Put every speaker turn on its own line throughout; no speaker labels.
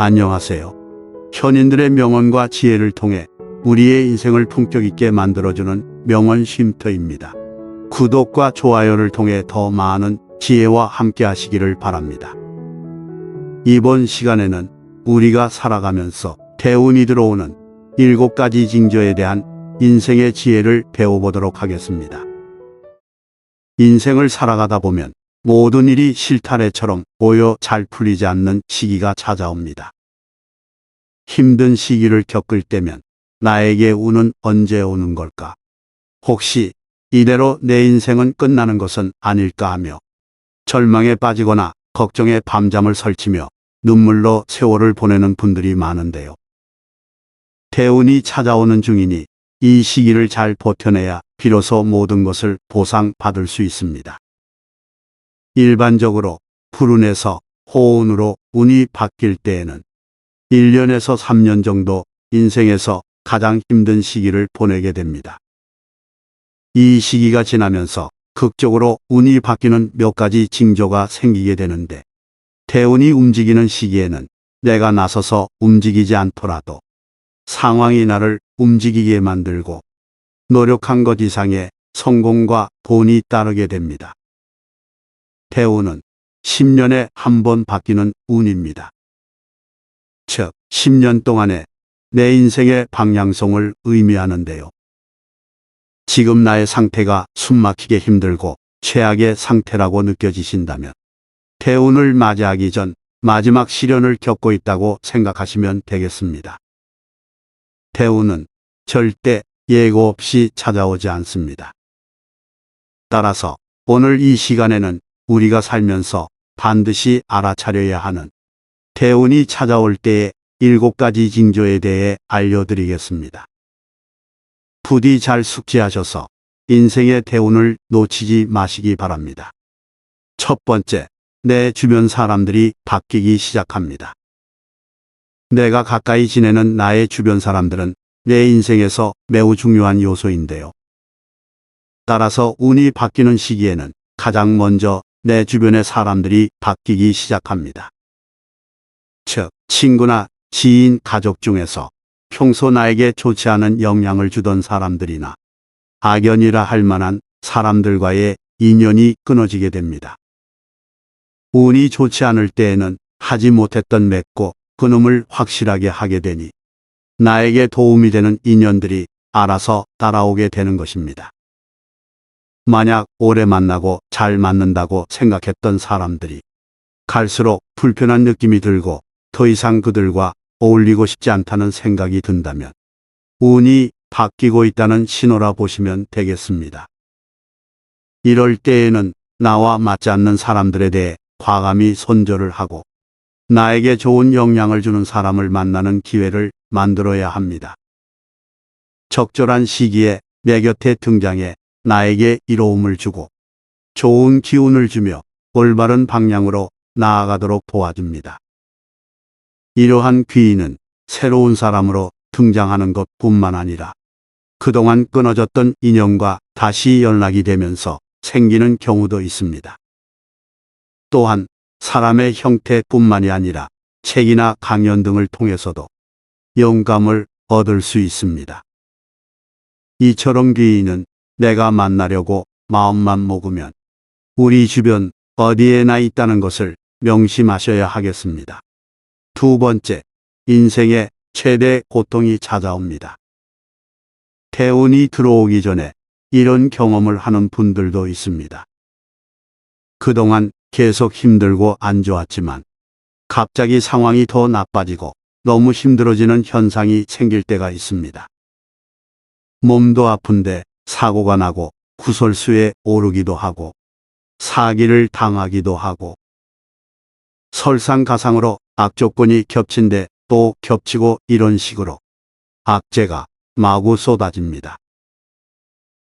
안녕하세요. 현인들의 명언과 지혜를 통해 우리의 인생을 품격 있게 만들어주는 명언 쉼터입니다. 구독과 좋아요를 통해 더 많은 지혜와 함께 하시기를 바랍니다. 이번 시간에는 우리가 살아가면서 대운이 들어오는 7가지 징조에 대한 인생의 지혜를 배워보도록 하겠습니다. 인생을 살아가다 보면 모든 일이 실타래처럼 보여 잘 풀리지 않는 시기가 찾아옵니다. 힘든 시기를 겪을 때면 나에게 운은 언제 오는 걸까? 혹시 이대로 내 인생은 끝나는 것은 아닐까 하며 절망에 빠지거나 걱정에 밤잠을 설치며 눈물로 세월을 보내는 분들이 많은데요. 대운이 찾아오는 중이니 이 시기를 잘 버텨내야 비로소 모든 것을 보상받을 수 있습니다. 일반적으로 불운에서 호운으로 운이 바뀔 때에는 1년에서 3년 정도 인생에서 가장 힘든 시기를 보내게 됩니다. 이 시기가 지나면서 극적으로 운이 바뀌는 몇 가지 징조가 생기게 되는데, 대운이 움직이는 시기에는 내가 나서서 움직이지 않더라도 상황이 나를 움직이게 만들고 노력한 것 이상의 성공과 돈이 따르게 됩니다. 대운은 10년에 한 번 바뀌는 운입니다. 즉, 10년 동안에 내 인생의 방향성을 의미하는데요. 지금 나의 상태가 숨막히게 힘들고 최악의 상태라고 느껴지신다면 대운을 맞이하기 전 마지막 시련을 겪고 있다고 생각하시면 되겠습니다. 대운은 절대 예고 없이 찾아오지 않습니다. 따라서 오늘 이 시간에는 우리가 살면서 반드시 알아차려야 하는 대운이 찾아올 때의 7가지 징조에 대해 알려드리겠습니다. 부디 잘 숙지하셔서 인생의 대운을 놓치지 마시기 바랍니다. 첫 번째, 내 주변 사람들이 바뀌기 시작합니다. 내가 가까이 지내는 나의 주변 사람들은 내 인생에서 매우 중요한 요소인데요. 따라서 운이 바뀌는 시기에는 가장 먼저 내 주변의 사람들이 바뀌기 시작합니다. 즉, 친구나 지인, 가족 중에서 평소 나에게 좋지 않은 영향을 주던 사람들이나 악연이라 할 만한 사람들과의 인연이 끊어지게 됩니다. 운이 좋지 않을 때에는 하지 못했던 맺고 끊음을 확실하게 하게 되니 나에게 도움이 되는 인연들이 알아서 따라오게 되는 것입니다. 만약 오래 만나고 잘 맞는다고 생각했던 사람들이 갈수록 불편한 느낌이 들고 더 이상 그들과 어울리고 싶지 않다는 생각이 든다면 운이 바뀌고 있다는 신호라 보시면 되겠습니다. 이럴 때에는 나와 맞지 않는 사람들에 대해 과감히 손절을 하고 나에게 좋은 영향을 주는 사람을 만나는 기회를 만들어야 합니다. 적절한 시기에 내 곁에 등장해 나에게 이로움을 주고 좋은 기운을 주며 올바른 방향으로 나아가도록 도와줍니다. 이러한 귀인은 새로운 사람으로 등장하는 것뿐만 아니라 그동안 끊어졌던 인연과 다시 연락이 되면서 생기는 경우도 있습니다. 또한 사람의 형태뿐만이 아니라 책이나 강연 등을 통해서도 영감을 얻을 수 있습니다. 이처럼 귀인은 내가 만나려고 마음만 먹으면 우리 주변 어디에나 있다는 것을 명심하셔야 하겠습니다. 두 번째, 인생의 최대 고통이 찾아옵니다. 대운이 들어오기 전에 이런 경험을 하는 분들도 있습니다. 그동안 계속 힘들고 안 좋았지만 갑자기 상황이 더 나빠지고 너무 힘들어지는 현상이 생길 때가 있습니다. 몸도 아픈데 사고가 나고 구설수에 오르기도 하고 사기를 당하기도 하고 설상가상으로 악조건이 겹친 데 또 겹치고 이런 식으로 악재가 마구 쏟아집니다.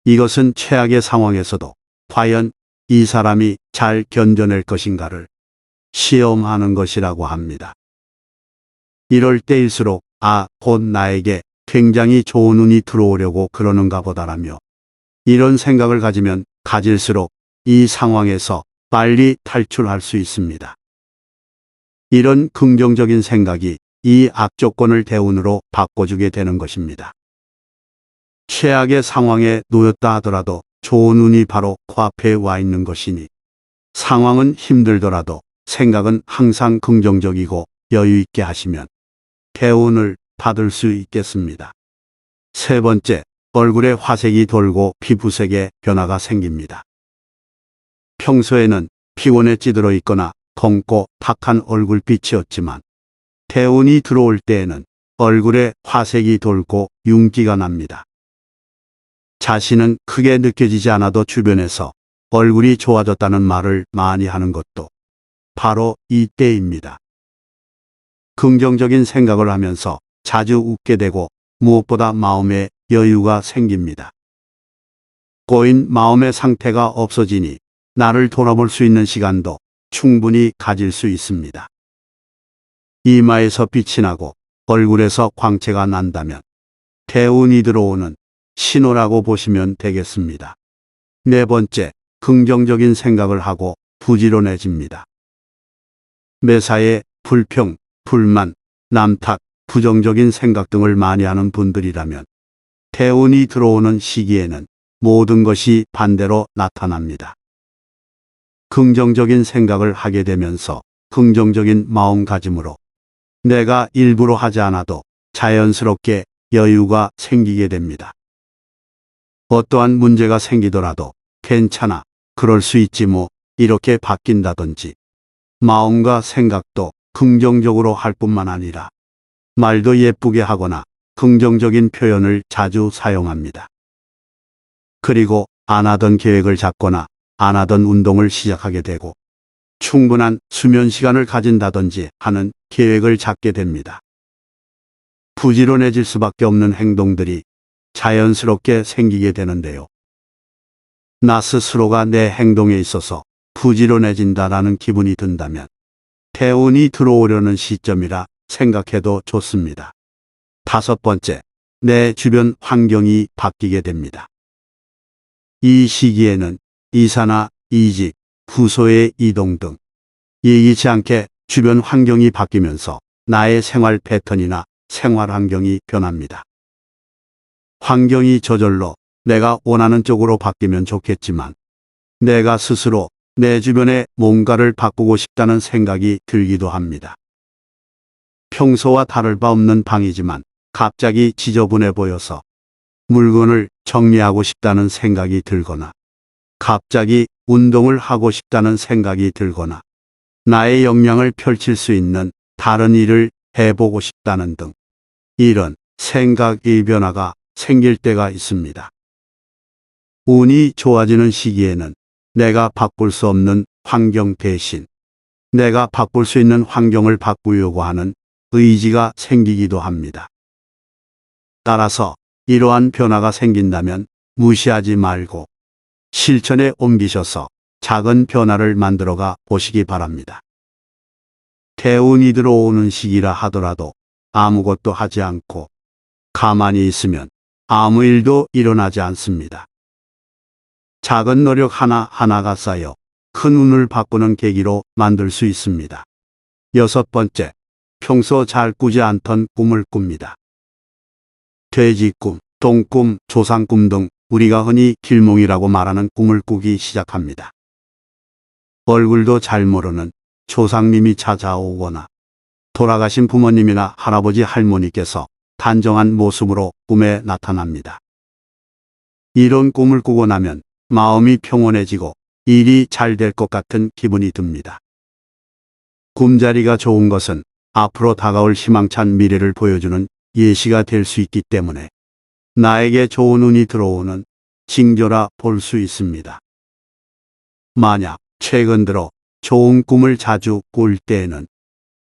이것은 최악의 상황에서도 과연 이 사람이 잘 견뎌낼 것인가를 시험하는 것이라고 합니다. 이럴 때일수록 곧 나에게 굉장히 좋은 운이 들어오려고 그러는가 보다라며 이런 생각을 가지면 가질수록 이 상황에서 빨리 탈출할 수 있습니다. 이런 긍정적인 생각이 이 악조건을 대운으로 바꿔주게 되는 것입니다. 최악의 상황에 놓였다 하더라도 좋은 운이 바로 코앞에 와 있는 것이니 상황은 힘들더라도 생각은 항상 긍정적이고 여유 있게 하시면 대운을 받을 수 있겠습니다. 세 번째, 얼굴에 화색이 돌고 피부색에 변화가 생깁니다. 평소에는 피곤에 찌들어 있거나 검고 탁한 얼굴빛이었지만 대운이 들어올 때에는 얼굴에 화색이 돌고 윤기가 납니다. 자신은 크게 느껴지지 않아도 주변에서 얼굴이 좋아졌다는 말을 많이 하는 것도 바로 이때입니다. 긍정적인 생각을 하면서 자주 웃게 되고 무엇보다 마음에 여유가 생깁니다. 꼬인 마음의 상태가 없어지니 나를 돌아볼 수 있는 시간도 충분히 가질 수 있습니다. 이마에서 빛이 나고 얼굴에서 광채가 난다면 대운이 들어오는 신호라고 보시면 되겠습니다. 네 번째, 긍정적인 생각을 하고 부지런해집니다. 매사에 불평, 불만, 남탓, 부정적인 생각 등을 많이 하는 분들이라면 대운이 들어오는 시기에는 모든 것이 반대로 나타납니다. 긍정적인 생각을 하게 되면서 긍정적인 마음가짐으로 내가 일부러 하지 않아도 자연스럽게 여유가 생기게 됩니다. 어떠한 문제가 생기더라도 괜찮아, 그럴 수 있지 뭐, 이렇게 바뀐다든지 마음과 생각도 긍정적으로 할 뿐만 아니라 말도 예쁘게 하거나 긍정적인 표현을 자주 사용합니다. 그리고 안 하던 계획을 잡거나 안 하던 운동을 시작하게 되고 충분한 수면 시간을 가진다든지 하는 계획을 잡게 됩니다. 부지런해질 수밖에 없는 행동들이 자연스럽게 생기게 되는데요. 나 스스로가 내 행동에 있어서 부지런해진다라는 기분이 든다면 대운이 들어오려는 시점이라 생각해도 좋습니다. 다섯 번째, 내 주변 환경이 바뀌게 됩니다. 이 시기에는 이사나 이직, 부서의 이동 등 예기치 않게 주변 환경이 바뀌면서 나의 생활 패턴이나 생활 환경이 변합니다. 환경이 저절로 내가 원하는 쪽으로 바뀌면 좋겠지만 내가 스스로 내 주변에 뭔가를 바꾸고 싶다는 생각이 들기도 합니다. 평소와 다를 바 없는 방이지만 갑자기 지저분해 보여서 물건을 정리하고 싶다는 생각이 들거나 갑자기 운동을 하고 싶다는 생각이 들거나 나의 역량을 펼칠 수 있는 다른 일을 해보고 싶다는 등 이런 생각의 변화가 생길 때가 있습니다. 운이 좋아지는 시기에는 내가 바꿀 수 없는 환경 대신 내가 바꿀 수 있는 환경을 바꾸려고 하는 의지가 생기기도 합니다. 따라서 이러한 변화가 생긴다면 무시하지 말고 실천에 옮기셔서 작은 변화를 만들어가 보시기 바랍니다. 대운이 들어오는 시기라 하더라도 아무것도 하지 않고 가만히 있으면 아무 일도 일어나지 않습니다. 작은 노력 하나하나가 쌓여 큰 운을 바꾸는 계기로 만들 수 있습니다. 여섯 번째, 평소 잘 꾸지 않던 꿈을 꿉니다. 돼지꿈, 동꿈, 조상꿈 등 우리가 흔히 길몽이라고 말하는 꿈을 꾸기 시작합니다. 얼굴도 잘 모르는 조상님이 찾아오거나 돌아가신 부모님이나 할아버지 할머니께서 단정한 모습으로 꿈에 나타납니다. 이런 꿈을 꾸고 나면 마음이 평온해지고 일이 잘 될 것 같은 기분이 듭니다. 꿈자리가 좋은 것은 앞으로 다가올 희망찬 미래를 보여주는 예시가 될 수 있기 때문에 나에게 좋은 운이 들어오는 징조라 볼 수 있습니다. 만약 최근 들어 좋은 꿈을 자주 꿀 때에는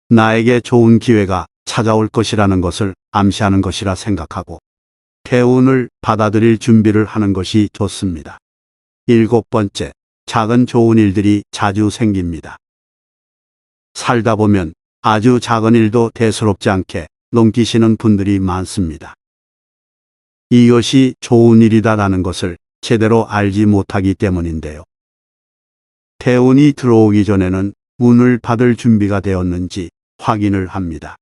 나에게 좋은 기회가 찾아올 것이라는 것을 암시하는 것이라 생각하고 대운을 받아들일 준비를 하는 것이 좋습니다. 일곱 번째, 작은 좋은 일들이 자주 생깁니다. 살다 보면 아주 작은 일도 대수롭지 않게 넘기시는 분들이 많습니다. 이것이 좋은 일이다라는 것을 제대로 알지 못하기 때문인데요. 대운이 들어오기 전에는 운을 받을 준비가 되었는지 확인을 합니다.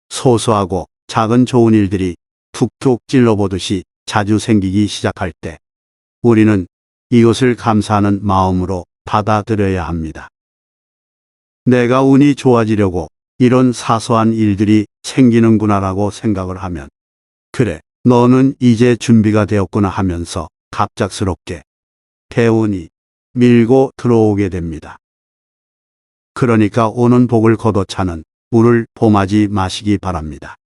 소소하고 작은 좋은 일들이 툭툭 찔러보듯이 자주 생기기 시작할 때 우리는 이것을 감사하는 마음으로 받아들여야 합니다. 내가 운이 좋아지려고 이런 사소한 일들이 생기는구나라고 생각을 하면 그래, 너는 이제 준비가 되었구나 하면서 갑작스럽게 대운이 밀고 들어오게 됩니다. 그러니까 오는 복을 걷어차는 물을 범하지 마시기 바랍니다.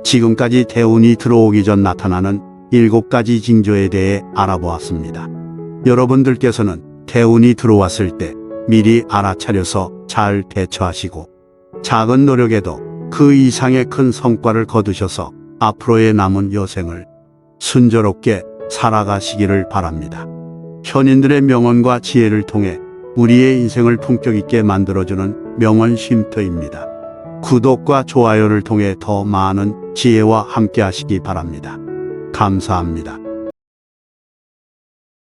지금까지 대운이 들어오기 전 나타나는 7가지 징조에 대해 알아보았습니다. 여러분들께서는 대운이 들어왔을 때 미리 알아차려서 잘 대처하시고 작은 노력에도 그 이상의 큰 성과를 거두셔서 앞으로의 남은 여생을 순조롭게 살아가시기를 바랍니다. 현인들의 명언과 지혜를 통해 우리의 인생을 품격 있게 만들어주는 명언 쉼터입니다. 구독과 좋아요를 통해 더 많은 지혜와 함께 하시기 바랍니다. 감사합니다.